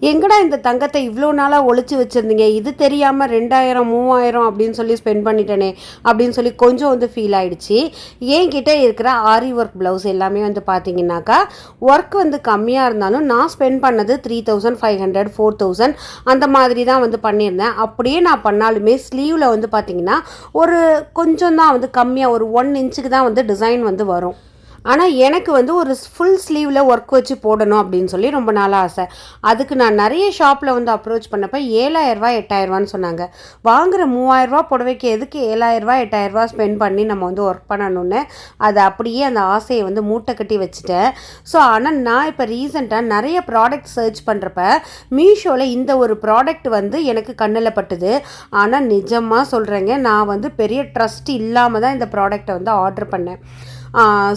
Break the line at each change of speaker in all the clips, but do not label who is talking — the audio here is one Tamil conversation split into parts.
எங்கடா இந்த தங்கத்தை இவ்வளோ நாளாக ஒழிச்சு வச்சுருந்தீங்க, இது தெரியாமல் 2000 3000 அப்படின்னு சொல்லி ஸ்பெண்ட் பண்ணிட்டேனே அப்படின்னு சொல்லி கொஞ்சம் வந்து ஃபீல் ஆகிடுச்சு. என்கிட்ட இருக்கிற ஆரி ஒர்க் ப்ளவுஸ் எல்லாமே வந்து பார்த்தீங்கன்னாக்கா ஒர்க் வந்து கம்மியாக இருந்தாலும் நான் ஸ்பெண்ட் பண்ணது 3500 4000 அந்த மாதிரி தான் வந்து பண்ணியிருந்தேன். அப்படியே நான் பண்ணாலுமே ஸ்லீவில் வந்து பார்த்திங்கன்னா ஒரு கொஞ்சம் தான் வந்து கம்மியாக ஒரு 1 இன்ச்சுக்கு தான் வந்து டிசைன் வந்து வரும். ஆனால் எனக்கு வந்து ஒரு ஃபுல் ஸ்லீவில் ஒர்க் வச்சு போடணும் அப்படின்னு சொல்லி ரொம்ப நாளாக ஆசை. அதுக்கு நான் நிறைய ஷாப்பில் வந்து அப்ரோச் பண்ணப்போ 7000 8000 சொன்னாங்க. வாங்குகிற 3000 புடவைக்கு எதுக்கு 7000 8000 ஸ்பெண்ட் பண்ணி நம்ம வந்து ஒர்க் பண்ணணும்னு அதை அப்படியே அந்த ஆசையை வந்து மூட்டை கட்டி வச்சுட்டேன். ஸோ ஆனால் நான் இப்போ ரீசெண்டாக நிறைய ப்ராடக்ட் சர்ச் பண்ணுறப்ப மீஷோவில் இந்த ஒரு ப்ராடக்ட் வந்து எனக்கு கண்ணில் பட்டுது. ஆனால் நிஜமாக சொல்கிறேங்க, நான் வந்து பெரிய ட்ரஸ்ட் இல்லாமல் தான் இந்த ப்ராடக்டை வந்து ஆர்டர் பண்ணேன்.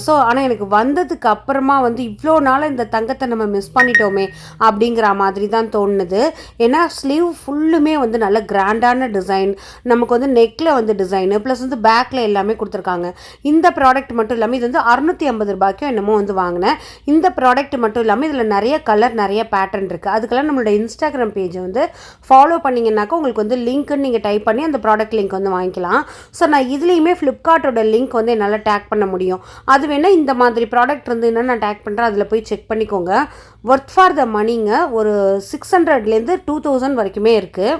ஸோ ஆனால் எனக்கு வந்ததுக்கு அப்புறமா வந்து இவ்வளோ நாள் இந்த தங்கத்தை நம்ம மிஸ் பண்ணிட்டோமே அப்படிங்கிற மாதிரி தான் தோணுது. ஏன்னா ஸ்லீவ் ஃபுல்லுமே வந்து நல்ல கிராண்டான டிசைன், நமக்கு வந்து நெக்கில் வந்து டிசைனு ப்ளஸ் வந்து பேக்கில் எல்லாமே கொடுத்துருக்காங்க. இந்த ப்ராடக்ட் மட்டும் இல்லாமல் இது வந்து 650 ரூபாய்க்கும் என்னமோ வந்து வாங்கினேன். இந்த ப்ராடக்ட் மட்டும் இல்லாமல் இதில் நிறைய கலர் நிறைய பேட்டர்ன் இருக்குது. அதுக்கெல்லாம் நம்மளோட இன்ஸ்டாகிராம் பேஜை வந்து ஃபாலோ பண்ணிங்கன்னாக்கா உங்களுக்கு வந்து லிங்க்குன்னு நீங்கள் டைப் பண்ணி அந்த ப்ராடக்ட் லிங்க் வந்து வாங்கிக்கலாம். ஸோ நான் இதுலேயுமே ஃப்ளிப்கார்ட்டோட லிங்க் வந்து என்னால் டேக் பண்ண முடியும். அது வேணால் இந்த மாதிரி ப்ராடக்ட் இருந்ததுன்னா நான் டேக் பண்ணுறேன், அதில் போய் செக் பண்ணிக்கோங்க. ஒர்த் ஃபார் த மணிங்க. ஒரு 600லேருந்து 2000 வரைக்குமே இருக்குது.